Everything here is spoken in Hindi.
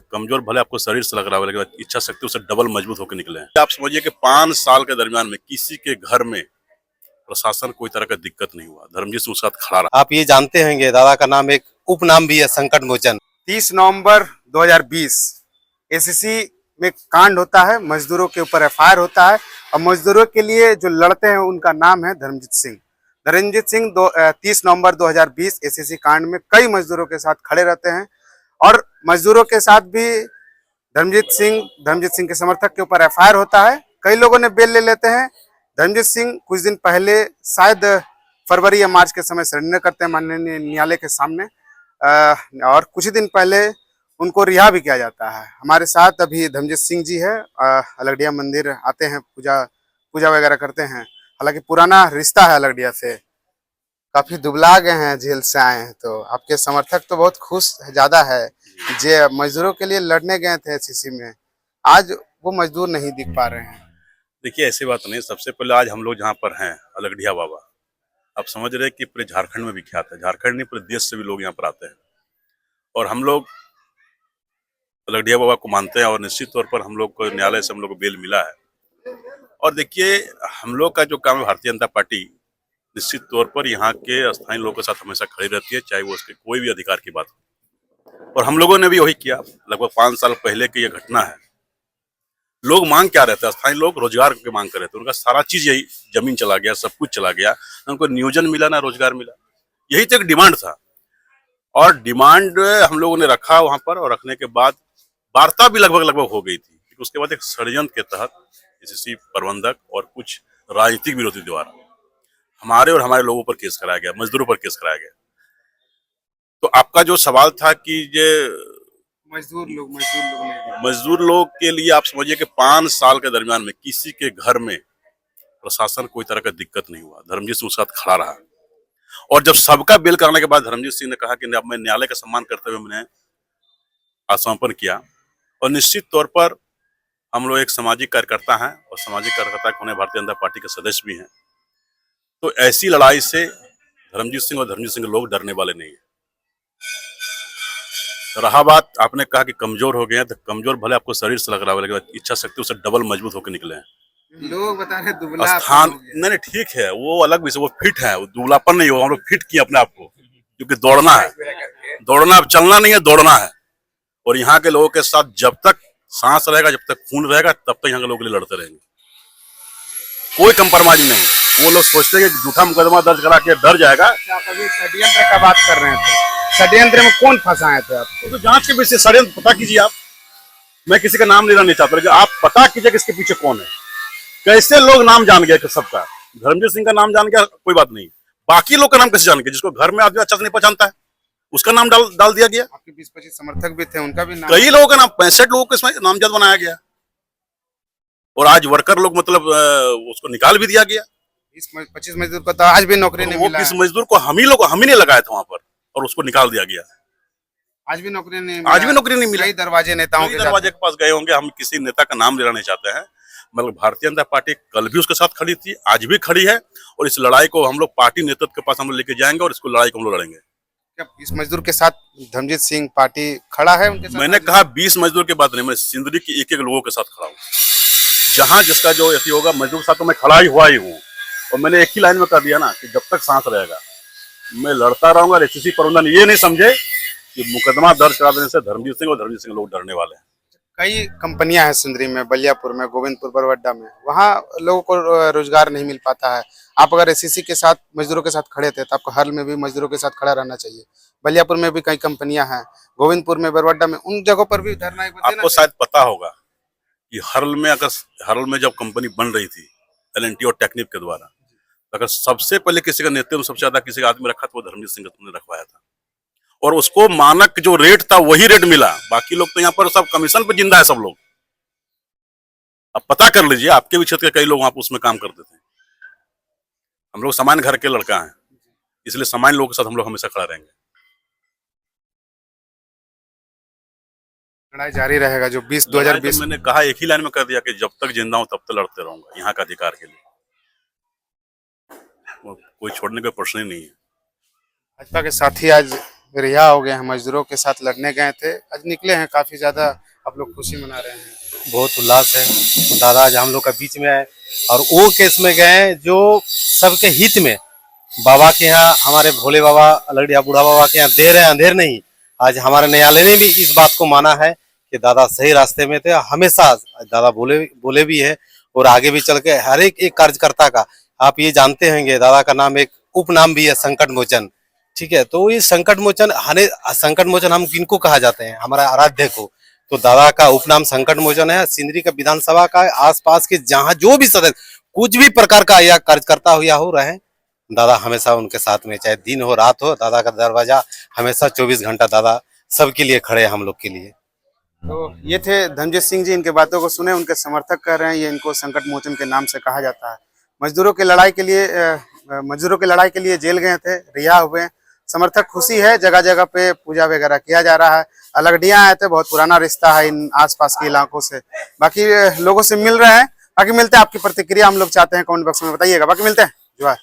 कमजोर भले आपको शरीर से लग रहा है, लेकिन इच्छा शक्ति उससे डबल मजबूत होकर निकले हैं। आप समझिए कि 5 साल के दरमियान में किसी के घर में प्रशासन कोई तरह का दिक्कत नहीं हुआ। धर्मजीत सिंह उसके साथ खड़ा रहा। आप ये जानते होंगे दादा का नाम एक उपनाम भी है, संकट मोचन। 30 नवंबर 2020 एसीसी में कांड होता है, मजदूरों के ऊपर एफआईआर होता है और मजदूरों के लिए जो लड़ते हैं उनका नाम है धर्मजीत सिंह। धर्मजीत सिंह 30 नवंबर 2020 एसीसी कांड में कई मजदूरों के साथ खड़े रहते हैं और मजदूरों के साथ भी धर्मजीत सिंह के समर्थक के ऊपर एफआईआर होता है। कई लोगों ने बेल ले लेते हैं। धर्मजीत सिंह कुछ दिन पहले शायद फरवरी या मार्च के समय सरेंडर करते हैं माननीय न्यायालय के सामने और कुछ ही दिन पहले उनको रिहा भी किया जाता है। हमारे साथ अभी धर्मजीत सिंह जी है, अलगडिया मंदिर आते हैं, पूजा वगैरह करते हैं। हालांकि पुराना रिश्ता है अलगडिया से। काफी दुबला गए हैं, जेल से आए हैं, तो आपके समर्थक तो बहुत खुश ज्यादा है। जे मजदूरों के लिए लड़ने गए थे एसीसी में, आज वो मजदूर नहीं दिख पा रहे हैं। देखिए, ऐसी बात नहीं। सबसे पहले आज हम लोग जहाँ पर हैं अलगडिया बाबा, आप समझ रहे हैं कि पूरे झारखंड में विख्यात है। झारखंड नहीं, पूरे देश से भी लोग यहाँ पर आते हैं और हम लोग अलगडिया बाबा को मानते हैं और निश्चित तौर पर हम लोग को न्यायालय से हम लोग को बेल मिला है। और देखिए, हम लोग का जो काम है, भारतीय जनता पार्टी निश्चित तौर पर यहाँ के स्थानीय लोगों के साथ हमेशा खड़ी रहती है, चाहे वो उसके कोई भी अधिकार की बात हो। और हम लोगों ने भी वही किया। लगभग 5 साल पहले की ये घटना है। लोग मांग क्या रहते हैं? स्थानीय लोग रोजगार की मांग कर रहे थे। उनका सारा चीज यही, जमीन चला गया, सब कुछ चला गया, उनको नियोजन मिला ना रोजगार मिला। यही तो एक डिमांड था और डिमांड हम लोगों ने रखा वहां पर और रखने के बाद वार्ता भी लगभग हो गई थी। उसके बाद एक षड्यंत्र के तहत एसीसी प्रबंधक और कुछ राजनीतिक विरोधी द्वारा हमारे और हमारे लोगों पर केस कराया गया, मजदूरों पर केस कराया गया। तो आपका जो सवाल था कि ये मजदूर लोग के लिए आप समझिए कि 5 साल के दरमियान में किसी के घर में प्रशासन कोई तरह का दिक्कत नहीं हुआ। धर्मजीत सिंह उसके साथ खड़ा रहा और जब सबका बेल कराने के बाद धर्मजीत सिंह ने कहा कि अब मैं न्यायालय का सम्मान करते हुए मैंने आत्मसमर्पण किया। और निश्चित तौर पर हम लोग एक सामाजिक कार्यकर्ता हैं और सामाजिक कार्यकर्ता होने भारतीय जनता पार्टी के सदस्य भी हैं। तो ऐसी लड़ाई से धर्मजीत सिंह और धर्मजीत सिंह के लोग डरने वाले नहीं है। रहा बात, आपने कहा कि कमजोर हो गए हैं, तो कमजोर भले आपको शरीर से लग रहा है, लेकिन इच्छा शक्ति उससे डबल मजबूत होकर निकले हैं। लोग बता रहे दुबला स्थान नहीं, ठीक है, वो अलग विषय, वो फिट है, वो दुबलापन नहीं होगा। हम लोग फिट किए अपने आप को, क्योंकि दौड़ना है, दौड़ना, चलना नहीं है, दौड़ना है। और यहाँ के लोगों के साथ जब तक सांस रहेगा, जब तक खून रहेगा, तब तक यहाँ के लोगों के लिए लड़ते रहेंगे। कोई कंप्रोमाइज नहीं। वो लोग सोचते हैं कि झूठा मुकदमा दर्ज करा के डर जाएगा। आप अभी षड्यंत्र का बात कर रहे थे, षड्यंत्र में कौन फंसाए थे आपको? तो जांच के विषय षड्यंत्र पता कीजिए आप। मैं किसी का नाम लेना नहीं चाहता, लेकिन आप पता कीजिए कि इसके पीछे कौन है। कैसे लोग नाम जान गए कि सबका? धर्मजीत सिंह का नाम जान गया, कोई बात नहीं, बाकी लोग का नाम कैसे जान गया? जिसको घर में आदमी अच्छा से नहीं पहचानता है, उसका नाम डाल दिया गया। आपके 20-25 समर्थक भी थे, उनका भी नाम, कई लोगों का नाम, 65 लोगों के नामजद बनाया गया और आज वर्कर लोग मतलब उसको निकाल भी दिया गया। 20-25 मजदूर को तो आज भी नौकरी नहीं मिला। इस मजदूर को हम ही ने लगाया था वहां पर और उसको निकाल दिया गया। आज भी नौकरी नहीं मिला। कई दरवाजे नेताओं के पास गए होंगे। हम किसी नेता का नाम लेना नहीं चाहते हैं। मतलब भारतीय जनता पार्टी कल भी उसके साथ खड़ी थी, आज भी खड़ी है और इस लड़ाई को हम लोग पार्टी नेतृत्व के पास हम लोग लेके जाएंगे और इसको लड़ाई को हम लोग लड़ेंगे। इस मजदूर के साथ धर्मजीत सिंह पार्टी खड़ा है उनके साथ? मैंने कहा 20 मजदूर की बात नहीं, मैं सिंदरी की एक लोगों के साथ खड़ा हूँ। जहां जिसका जो ऐसी होगा मजदूर के साथ तो मैं खड़ा ही हुआ ही हूँ। और मैंने एक ही लाइन में कर दिया ना कि जब तक सांस रहेगा मैं लड़ता रहूंगा। एसीसी प्रबंधन ये नहीं समझे कि मुकदमा दर्ज करा देने से धर्मजीत सिंह लोग डरने वाले हैं। कई कंपनियां हैं सिंदरी में, बलियापुर में, गोविंदपुर, बरवड्डा में, वहाँ लोगों को रोजगार नहीं मिल पाता है। आप अगर एसीसी के साथ मजदूरों के साथ खड़े थे तो आपको हर में भी मजदूरों के साथ खड़ा रहना चाहिए। बलियापुर में भी कई कंपनियां हैं, गोविंदपुर में, बरवड्डा में, उन जगहों पर भी धरना। आपको शायद पता होगा कि हरल में जब कंपनी बन रही थी L&T और टेक्निक के द्वारा, अगर सबसे पहले किसी का नेतृत्व सबसे ज्यादा किसी का आदमी रखा तो वो धर्मजीत सिंह ने रखवाया था और उसको मानक जो रेट था वही रेट मिला। बाकी लोग तो यहाँ पर सब कमीशन पे जिंदा है सब लोग। अब पता कर लीजिए, आपके भी क्षेत्र के कई लोग वहां पर उसमें काम करते थे। हम लोग सामान्य घर के लड़का हैं, इसलिए सामान्य लोगों के साथ हम लोग हमेशा खड़ा रहेंगे। लड़ाई जारी रहेगा। जो 2020 मैंने कहा एक ही लाइन में कर दिया कि जब तक जिंदा हूं तब तक लड़ते रहूंगा यहाँ का अधिकार के लिए। कोई छोड़ने का प्रश्न ही नहीं है। भाजपा के साथी आज रिहा हो गए हैं, मजदूरों के साथ लड़ने गए थे, आज निकले हैं। काफी ज्यादा आप लोग खुशी मना रहे हैं। बहुत उल्लास है। दादा आज हम लोग का बीच में आए और वो केस में गए हैं जो सबके हित में। बाबा के यहाँ, हमारे भोले बाबा अलगड़िया बूढ़ा बाबा के यहाँ देर है अंधेर नहीं। आज हमारे न्यायालय ने भी इस बात को माना है कि दादा सही रास्ते में थे। हमेशा दादा बोले भी है और आगे भी चल के हर एक कार्यकर्ता का, आप ये जानते होंगे दादा का नाम एक उपनाम भी है संकट मोचन। ठीक है, तो ये संकट मोचन हम किनको कहा जाते हैं? हमारा आराध्य को। तो दादा का उपनाम संकट मोचन है। सिंदरी का विधानसभा का आसपास के जहाँ जो भी सदस्य कुछ भी प्रकार का या कार्यकर्ता हो या हो रहे, दादा हमेशा उनके साथ में, चाहे दिन हो रात हो, दादा का दरवाजा हमेशा 24 घंटा दादा सबके लिए खड़े हैं, हम लोग के लिए। तो ये थे धर्मजीत सिंह जी, इनके बातों को सुने, उनके समर्थक कर रहे हैं, ये इनको संकट मोचन के नाम से कहा जाता है। मजदूरों की लड़ाई के लिए जेल गए थे, रिहा हुए। समर्थक खुशी है, जगह जगह पे पूजा वगैरह किया जा रहा है। अलगडिया आए थे, बहुत पुराना रिश्ता है इन आसपास के इलाकों से। बाकी लोगों से मिल रहे हैं, बाकी मिलते हैं। आपकी प्रतिक्रिया हम लोग चाहते हैं, कमेंट बॉक्स में बताइएगा। बाकी मिलते हैं। जो है